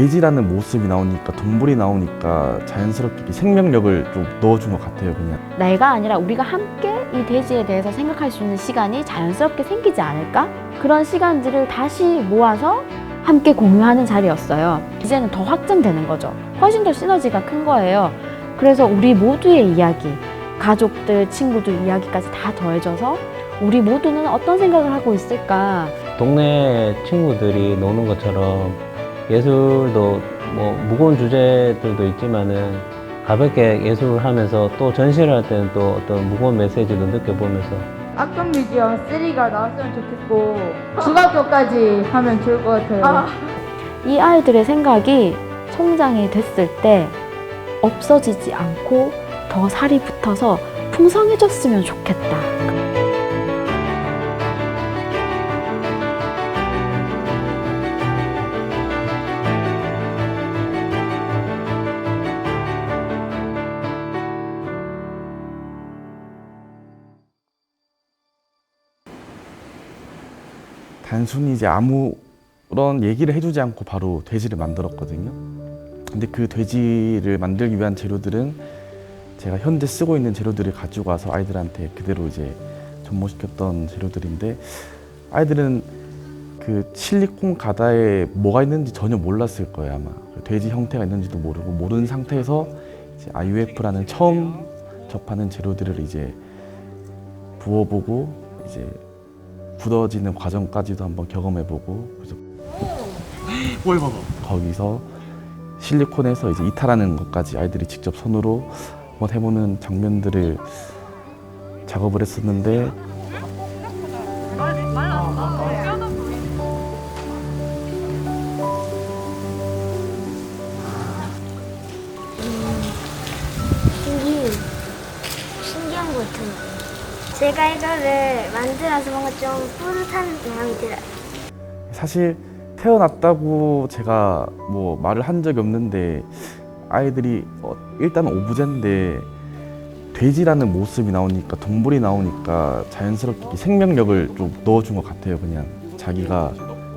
돼지라는 모습이 나오니까, 동물이 나오니까 자연스럽게 생명력을 좀 넣어준 것 같아요. 그냥 내가 아니라 우리가 함께 이 돼지에 대해서 생각할 수 있는 시간이 자연스럽게 생기지 않을까? 그런 시간들을 다시 모아서 함께 공유하는 자리였어요. 이제는 더 확장되는 거죠. 훨씬 더 시너지가 큰 거예요. 그래서 우리 모두의 이야기, 가족들, 친구들 이야기까지 다 더해져서 우리 모두는 어떤 생각을 하고 있을까? 동네 친구들이 노는 것처럼 예술도 뭐 무거운 주제들도 있지만은 가볍게 예술을 하면서 또 전시를 할 때는 또 어떤 무거운 메시지도 느껴보면서 악동 뮤지엄 3가 나왔으면 좋겠고 중학교까지 하면 좋을 것 같아요. 이 아이들의 생각이 성장이 됐을 때 없어지지 않고 더 살이 붙어서 풍성해졌으면 좋겠다. 단순히 이제 아무런 얘기를 해주지 않고 바로 돼지를 만들었거든요. 근데 그 돼지를 만들기 위한 재료들은 제가 현재 쓰고 있는 재료들을 가지고 와서 아이들한테 그대로 이제 접목시켰던 재료들인데, 아이들은 그 실리콘 가다에 뭐가 있는지 전혀 몰랐을 거예요. 아마 돼지 형태가 있는지도 모르고, 모르는 상태에서 이제 IUF라는 처음 접하는 재료들을 이제 부어보고 이제 굳어지는 과정까지도 한번 경험해보고, 그래서 거기서 실리콘에서 이제 이탈하는 것까지 아이들이 직접 손으로 한번 해보는 장면들을 작업을 했었는데, 신기한 것 같아요. 제가 이거를 만들어서 뭔가 좀 뿌듯한 마음이 들어요. 사실 태어났다고 제가 뭐 말을 한 적이 없는데, 아이들이 일단 오브제인데 돼지라는 모습이 나오니까, 동물이 나오니까 자연스럽게 생명력을 좀 넣어준 것 같아요. 그냥 자기가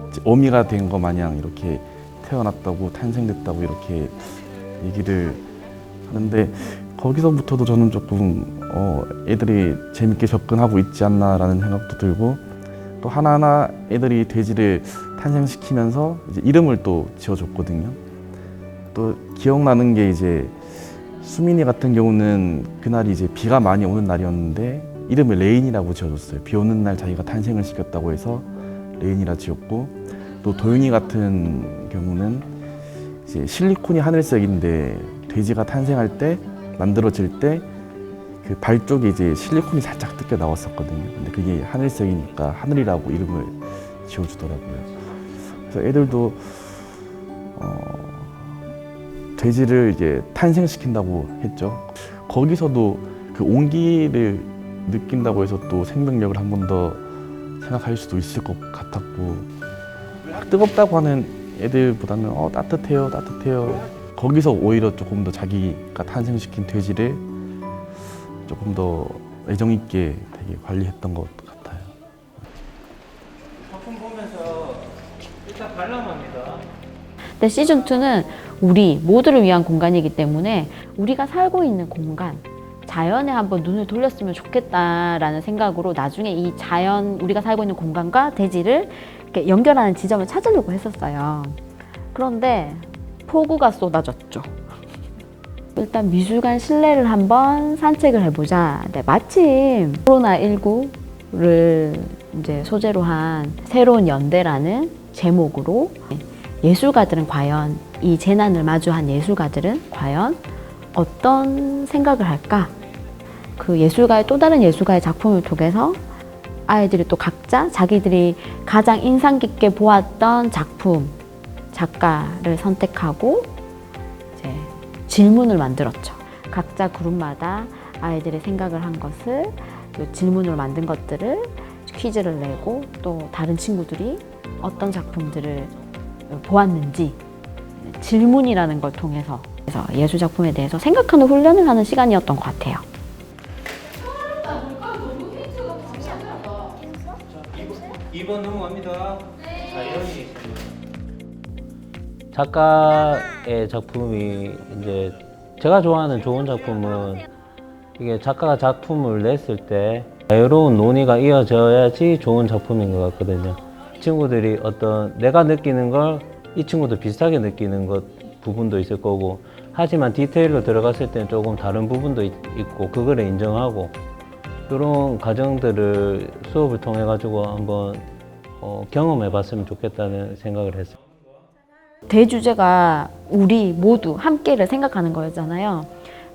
이제 어미가 된 거 마냥 이렇게 태어났다고, 탄생됐다고 이렇게 얘기를 하는데, 거기서부터도 저는 조금 애들이 재밌게 접근하고 있지 않나라는 생각도 들고, 또 하나하나 애들이 돼지를 탄생시키면서 이제 이름을 또 지어줬거든요. 또 기억나는 게, 이제 수민이 같은 경우는 그날이 이제 비가 많이 오는 날이었는데 이름을 레인이라고 지어줬어요. 비 오는 날 자기가 탄생을 시켰다고 해서 레인이라 지었고, 또 도윤이 같은 경우는 이제 실리콘이 하늘색인데 돼지가 탄생할 때, 만들어질 때 그 발 쪽에 이제 실리콘이 살짝 뜯겨 나왔었거든요. 근데 그게 하늘색이니까 하늘이라고 이름을 지어주더라고요. 그래서 애들도 돼지를 이제 탄생시킨다고 했죠. 거기서도 그 온기를 느낀다고 해서 또 생명력을 한 번 더 생각할 수도 있을 것 같았고, 뜨겁다고 하는 애들보다는 따뜻해요, 따뜻해요. 거기서 오히려 조금 더 자기가 탄생시킨 돼지를 조금 더 애정 있게 되게 관리했던 것 같아요. 작품 보면서 일단 관람합니다. 근데 시즌2는 우리 모두를 위한 공간이기 때문에 우리가 살고 있는 공간, 자연에 한번 눈을 돌렸으면 좋겠다라는 생각으로 나중에 이 자연, 우리가 살고 있는 공간과 대지를 이렇게 연결하는 지점을 찾으려고 했었어요. 그런데 폭우가 쏟아졌죠. 일단 미술관 실내를 한번 산책을 해보자. 네, 마침 코로나19를 이제 소재로 한 새로운 연대라는 제목으로 예술가들은 과연, 이 재난을 마주한 예술가들은 과연 어떤 생각을 할까? 그 예술가의, 또 다른 예술가의 작품을 통해서 아이들이 또 각자 자기들이 가장 인상 깊게 보았던 작품, 작가를 선택하고 이제 질문을 만들었죠. 각자 그룹마다 아이들이 생각을 한 것을, 그 질문으로 만든 것들을 퀴즈를 내고, 또 다른 친구들이 어떤 작품들을 보았는지 질문이라는 걸 통해서 그래서 예술 작품에 대해서 생각하는 훈련을 하는 시간이었던 것 같아요. 2번 넘어갑니다. 자연이 작가의 작품이 이제 제가 좋아하는 좋은 작품은 이게 작가가 작품을 냈을 때 자유로운 논의가 이어져야지 좋은 작품인 것 같거든요. 친구들이 어떤 내가 느끼는 걸 이 친구도 비슷하게 느끼는 것 부분도 있을 거고, 하지만 디테일로 들어갔을 때는 조금 다른 부분도 있고 그거를 인정하고, 이런 과정들을 수업을 통해 가지고 한번 경험해 봤으면 좋겠다는 생각을 했어요. 대주제가 우리 모두 함께를 생각하는 거였잖아요.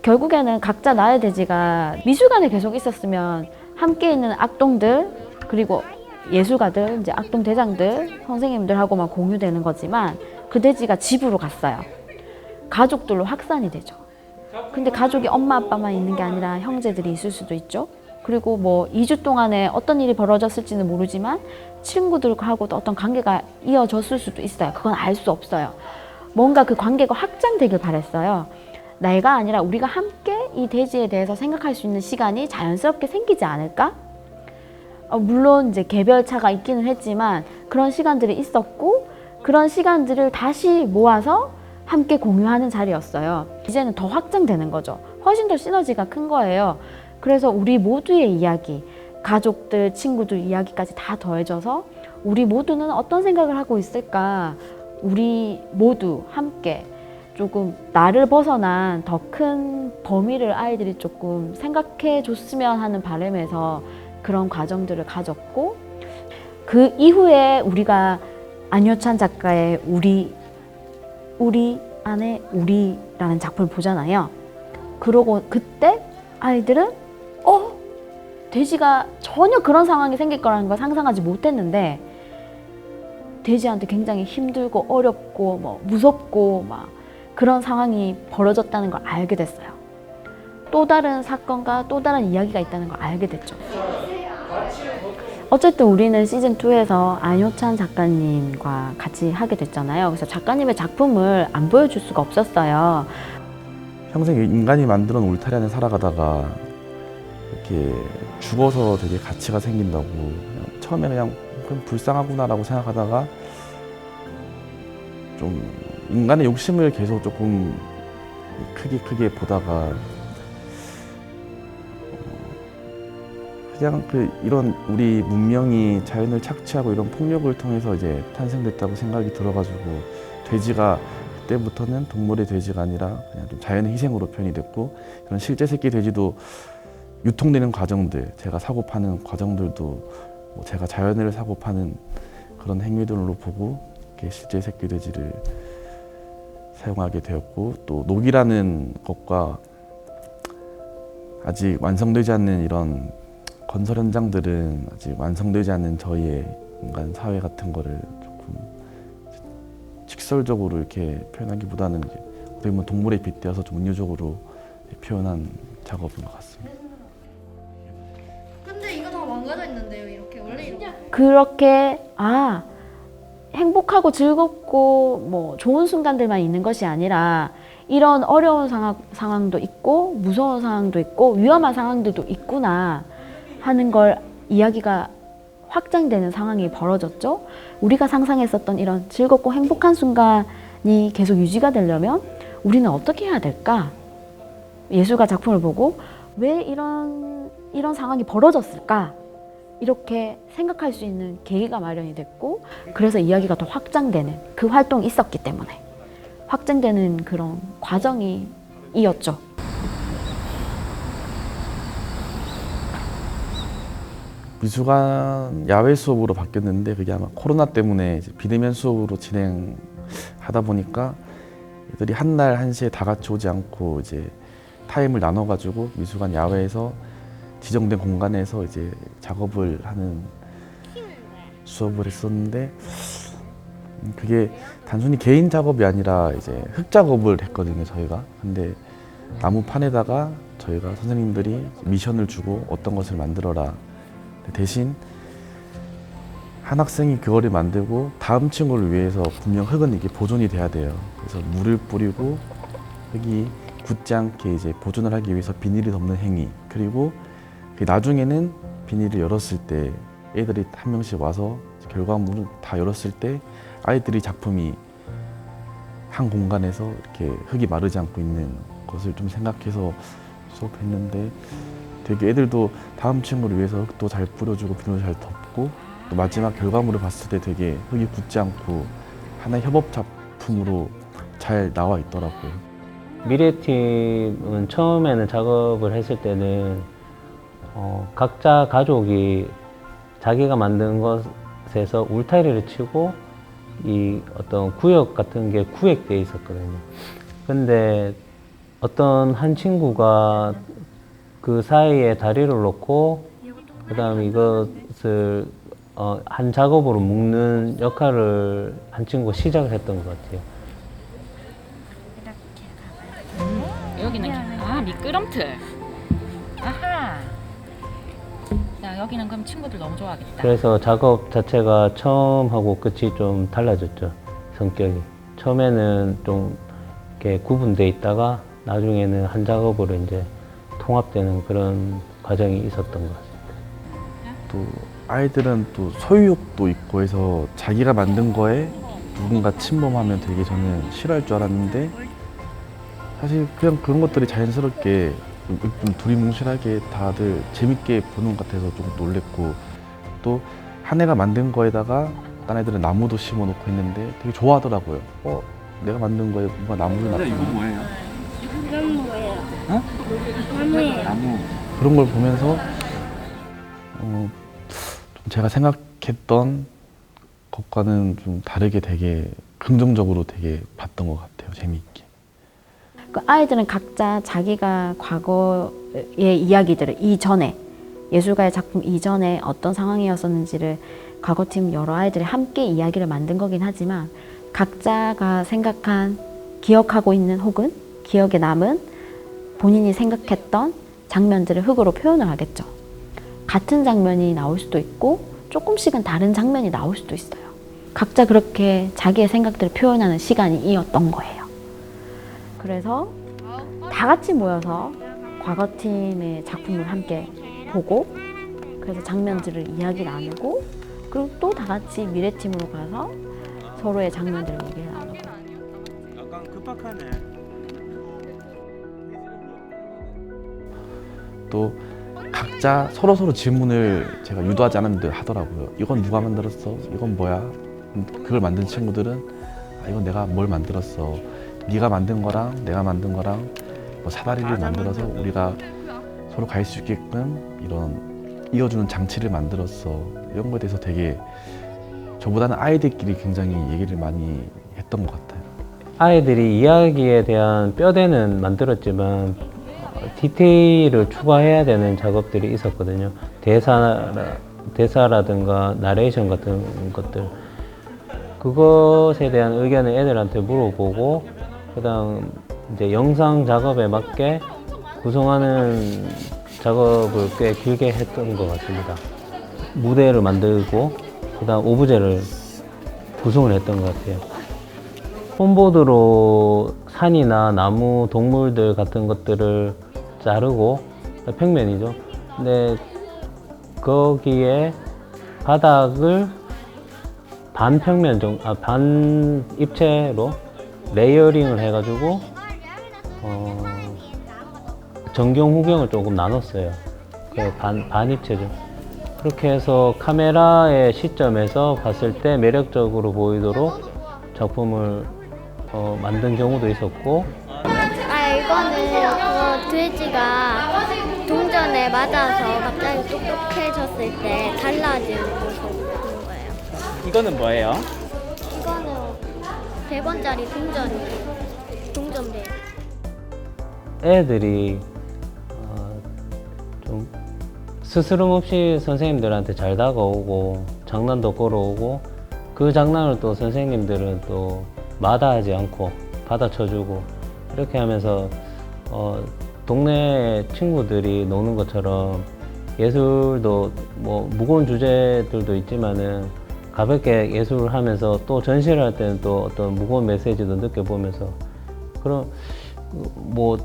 결국에는 각자 나의 대지가 미술관에 계속 있었으면 함께 있는 악동들, 그리고 예술가들, 이제 악동 대장들, 선생님들하고만 공유되는 거지만 그 대지가 집으로 갔어요. 가족들로 확산이 되죠. 근데 가족이 엄마 아빠만 있는 게 아니라 형제들이 있을 수도 있죠. 그리고 뭐 2주 동안에 어떤 일이 벌어졌을지는 모르지만 친구들하고도 어떤 관계가 이어졌을 수도 있어요. 그건 알 수 없어요. 뭔가 그 관계가 확장되길 바랬어요. 내가 아니라 우리가 함께 이 대지에 대해서 생각할 수 있는 시간이 자연스럽게 생기지 않을까? 물론 이제 개별차가 있기는 했지만 그런 시간들이 있었고, 그런 시간들을 다시 모아서 함께 공유하는 자리였어요. 이제는 더 확장되는 거죠. 훨씬 더 시너지가 큰 거예요. 그래서 우리 모두의 이야기, 가족들, 친구들 이야기까지 다 더해져서 우리 모두는 어떤 생각을 하고 있을까? 우리 모두 함께 조금 나를 벗어난 더 큰 범위를 아이들이 조금 생각해 줬으면 하는 바람에서 그런 과정들을 가졌고, 그 이후에 우리가 안효찬 작가의 우리 안에 우리라는 작품을 보잖아요. 그러고 그때 아이들은 돼지가 전혀 그런 상황이 생길 거라는 걸 상상하지 못했는데, 돼지한테 굉장히 힘들고 어렵고 뭐 무섭고 막 그런 상황이 벌어졌다는 걸 알게 됐어요. 또 다른 사건과 또 다른 이야기가 있다는 걸 알게 됐죠. 어쨌든 우리는 시즌2에서 안효찬 작가님과 같이 하게 됐잖아요. 그래서 작가님의 작품을 안 보여줄 수가 없었어요. 평생 인간이 만들어 놓은 울타리 안에 살아가다가 이렇게 죽어서 되게 가치가 생긴다고, 그냥 처음에 그냥 불쌍하구나라고 생각하다가 좀 인간의 욕심을 계속 조금 크게 보다가 그냥 이런 우리 문명이 자연을 착취하고 이런 폭력을 통해서 이제 탄생됐다고 생각이 들어가지고, 돼지가 그때부터는 동물의 돼지가 아니라 그냥 좀 자연의 희생으로 표현이 됐고, 이런 실제 새끼 돼지도 유통되는 과정들, 제가 사고 파는 과정들도 뭐 제가 자연을 사고 파는 그런 행위들로 보고 이렇게 실제 새끼 돼지를 사용하게 되었고, 또 녹이라는 것과 아직 완성되지 않는 이런 건설 현장들은 아직 완성되지 않는 저희의 인간 사회 같은 거를 조금 직설적으로 이렇게 표현하기보다는 이제 어떻게 보면 동물에 빗대어서 좀 은유적으로 표현한 작업인 것 같습니다. 근데 이거 다 망가져 있는데요, 이렇게 원래 이렇게. 그렇게 행복하고 즐겁고 뭐 좋은 순간들만 있는 것이 아니라 이런 어려운 상황도 있고 무서운 상황도 있고 위험한 상황들도 있구나 하는 걸 이야기가 확장되는 상황이 벌어졌죠. 우리가 상상했었던 이런 즐겁고 행복한 순간이 계속 유지가 되려면 우리는 어떻게 해야 될까? 예술가 작품을 보고 왜 이런 상황이 벌어졌을까? 이렇게 생각할 수 있는 계기가 마련이 됐고, 그래서 이야기가 더 확장되는 그 활동이 있었기 때문에 확장되는 그런 과정이 이었죠. 미술관 야외 수업으로 바뀌었는데, 그게 아마 코로나 때문에 이제 비대면 수업으로 진행하다 보니까 애들이 한 날 1시에 다 같이 오지 않고 이제 타임을 나눠가지고 미술관 야외에서 지정된 공간에서 이제 작업을 하는 수업을 했었는데, 그게 단순히 개인 작업이 아니라 이제 흙 작업을 했거든요, 저희가. 근데 나무판에다가 저희가 선생님들이 미션을 주고 어떤 것을 만들어라. 대신 한 학생이 그거를 만들고 다음 친구를 위해서 분명 흙은 이게 보존이 돼야 돼요. 그래서 물을 뿌리고 흙이 굳지 않게 이제 보존을 하기 위해서 비닐을 덮는 행위, 그리고 나중에는 비닐을 열었을 때 애들이 한 명씩 와서 결과물을 다 열었을 때 아이들이 작품이 한 공간에서 이렇게 흙이 마르지 않고 있는 것을 좀 생각해서 수업했는데 되게 애들도 다음 친구를 위해서 흙도 잘 뿌려주고 비누도 잘 덮고 또 마지막 결과물을 봤을 때 되게 흙이 굳지 않고 하나의 협업 작품으로 잘 나와 있더라고요. 미래팀은 처음에는 작업을 했을 때는 각자 가족이 자기가 만든 것에서 울타리를 치고 이 어떤 구역 같은 게 구획되어 있었거든요. 근데 어떤 한 친구가 그 사이에 다리를 놓고 그다음에 이것을 한 작업으로 묶는 역할을 한 친구가 시작을 했던 것 같아요. 여기는 미끄럼틀. 아하. 자, 여기는 그럼 친구들 너무 좋아하겠다. 그래서 작업 자체가 처음하고 끝이 좀 달라졌죠. 성격이. 처음에는 좀 이렇게 구분돼 있다가 나중에는 한 작업으로 이제 통합되는 그런 과정이 있었던 것 같습니다. 또 아이들은 또 소유욕도 있고 해서 자기가 만든 거에 누군가 침범하면 되게 저는 싫어할 줄 알았는데 사실 그냥 그런 것들이 자연스럽게 좀 두리뭉실하게 다들 재밌게 보는 것 같아서 좀 놀랬고 또 한 애가 만든 거에다가 딴 애들은 나무도 심어놓고 했는데 되게 좋아하더라고요. 내가 만든 거에 뭔가 나무를 놨다. 이건 뭐예요? 나무예요. 어? 나무예요. 나무. 그런 걸 보면서 좀 제가 생각했던 것과는 좀 다르게 되게 긍정적으로 되게 봤던 것 같아요. 재미있게. 그 아이들은 각자 자기가 과거의 이야기들을 이전에 예술가의 작품 이전에 어떤 상황이었었는지를 과거팀 여러 아이들이 함께 이야기를 만든 거긴 하지만 각자가 생각한 기억하고 있는 혹은 기억에 남은 본인이 생각했던 장면들을 흙으로 표현을 하겠죠. 같은 장면이 나올 수도 있고 조금씩은 다른 장면이 나올 수도 있어요. 각자 그렇게 자기의 생각들을 표현하는 시간이었던 거예요. 그래서 다 같이 모여서 과거팀의 작품을 함께 보고 그래서 장면들을 이야기 나누고 그리고 또 다 같이 미래팀으로 가서 서로의 장면들을 얘기 나누고 약간 급박하네. 또 각자 서로 질문을 제가 유도하지 않았는데 하더라고요. 이건 누가 만들었어? 이건 뭐야? 그걸 만든 친구들은 이건 내가 뭘 만들었어. 네가 만든 거랑 내가 만든 거랑 뭐 사다리를 만들어서 우리가 서로 갈 수 있게끔 이런 이어주는 장치를 만들었어. 이런 거에 대해서 되게 저보다는 아이들끼리 굉장히 얘기를 많이 했던 것 같아요. 아이들이 이야기에 대한 뼈대는 만들었지만 디테일을 추가해야 되는 작업들이 있었거든요. 대사라든가 나레이션 같은 것들 그것에 대한 의견을 애들한테 물어보고 그다음 이제 영상 작업에 맞게 구성하는 작업을 꽤 길게 했던 것 같습니다. 무대를 만들고 그다음 오브제를 구성을 했던 것 같아요. 폼보드로 산이나 나무, 동물들 같은 것들을 자르고 평면이죠. 근데 거기에 바닥을 반평면 정도, 반 입체로 레이어링을 해가지고 전경, 후경을 조금 나눴어요. 반 입체죠. 그렇게 해서 카메라의 시점에서 봤을 때 매력적으로 보이도록 작품을 만든 경우도 있었고 이거는 그 돼지가 동전에 맞아서 갑자기 똑똑해졌을 때 달라지는 모습 보는 거예요. 이거는 뭐예요? 이거는 100원짜리 동전배. 애들이 좀 스스럼 없이 선생님들한테 잘 다가오고 장난도 걸어오고 그 장난을 또 선생님들은 또 마다하지 않고 받아쳐주고 이렇게 하면서 동네 친구들이 노는 것처럼 예술도 뭐 무거운 주제들도 있지만은 가볍게 예술을 하면서 또 전시를 할 때는 또 어떤 무거운 메시지도 느껴보면서 그런 뭐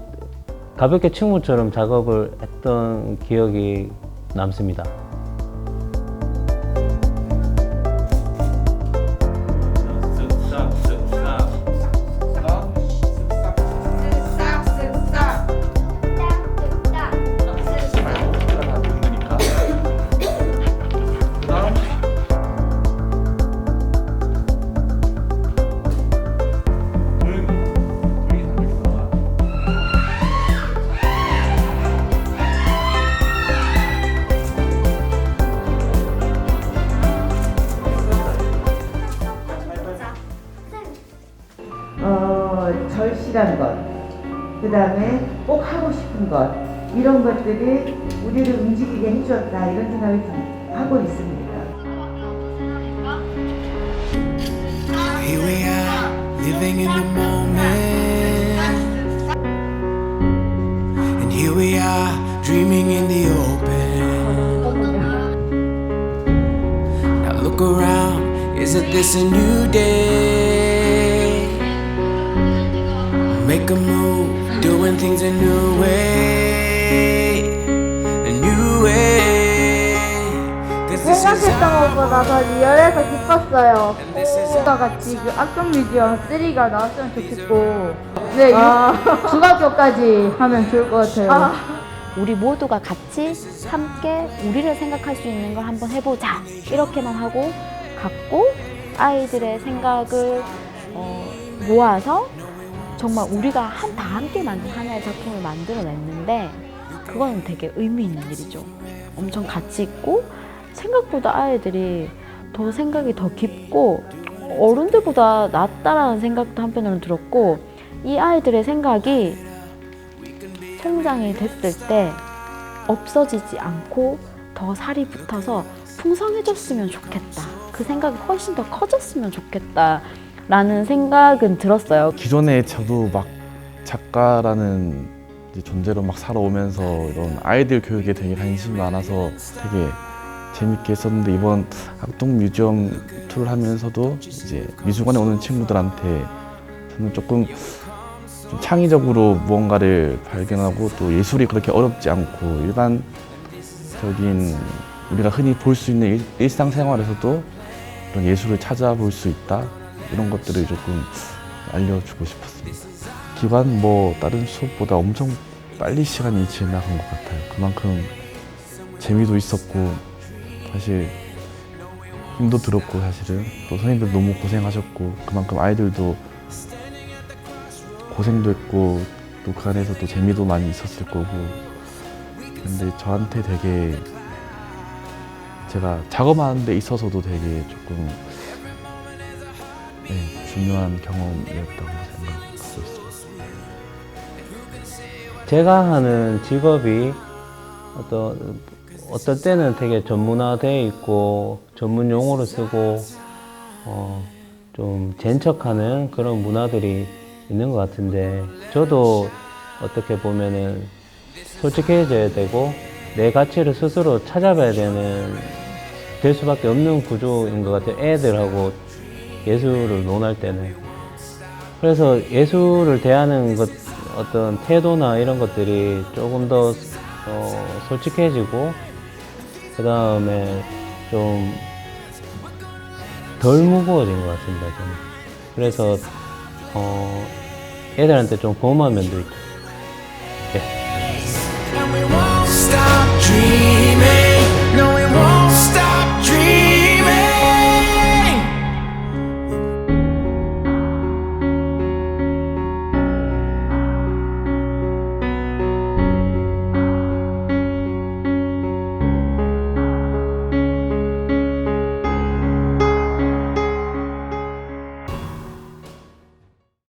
가볍게 친구처럼 작업을 했던 기억이 남습니다. 확실한 것, 그 다음에 꼭 하고 싶은 것, 이런 것들이 우리를 움직이게 해주었다, 이런 생각을 좀 하고 있습니다. Here we are, living in the moment. And here we are, dreaming in the open. Now look around, isn't this a new day? Make a move, doing things a new way. A new way. 'Cause this is 생각했던 것보다 더 리얼해서 기뻤어요. 과 같이 그 악동 뮤지엄 3가 나왔으면 좋겠고, 네, 중학교까지 하면 좋을 것 같아요. 우리 모두가 같이 함께 우리를 생각할 수 있는 걸 한번 해보자, 이렇게만 하고 갖고 아이들의 생각을 모아서 정말 우리가 다 함께 만든 하나의 작품을 만들어냈는데, 그건 되게 의미 있는 일이죠. 엄청 가치 있고, 생각보다 아이들이 더 생각이 더 깊고 어른들보다 낫다라는 생각도 한편으로는 들었고, 이 아이들의 생각이 성장이 됐을 때 없어지지 않고 더 살이 붙어서 풍성해졌으면 좋겠다, 그 생각이 훨씬 더 커졌으면 좋겠다 라는 생각은 들었어요. 기존에 저도 막 작가라는 이제 존재로 막 살아오면서 이런 아이들 교육에 되게 관심이 많아서 되게 재밌게 했었는데, 이번 악동 뮤지엄 투를 하면서도 이제 미술관에 오는 친구들한테 저는 조금 좀 창의적으로 무언가를 발견하고, 또 예술이 그렇게 어렵지 않고 일반적인 우리가 흔히 볼 수 있는 일상생활에서도 그런 예술을 찾아볼 수 있다, 이런 것들을 조금 알려주고 싶었습니다. 기관 뭐 다른 수업보다 엄청 빨리 시간이 지나간 것 같아요. 그만큼 재미도 있었고, 사실 힘도 들었고, 사실은 또 선생님들 너무 고생하셨고, 그만큼 아이들도 고생도 했고, 또 그 안에서 또 재미도 많이 있었을 거고. 근데 저한테 되게 제가 작업하는 데 있어서도 되게 조금 중요한 경험이었다고 생각하고 있습니다. 제가 하는 직업이 어떨 때는 되게 전문화되어 있고 전문 용어를 쓰고 좀 젠척하는 그런 문화들이 있는 것 같은데, 저도 어떻게 보면은 솔직해져야 되고 내 가치를 스스로 찾아봐야 될 수밖에 없는 구조인 것 같아요. 애들하고 예술을 논할 때는. 그래서 예술을 대하는 것, 어떤 태도나 이런 것들이 조금 더 솔직해지고, 그 다음에 좀 덜 무거워진 것 같습니다, 저는. 그래서 애들한테 좀 고마운 면도 있죠. And we won't stop dreaming. No, we won't stop.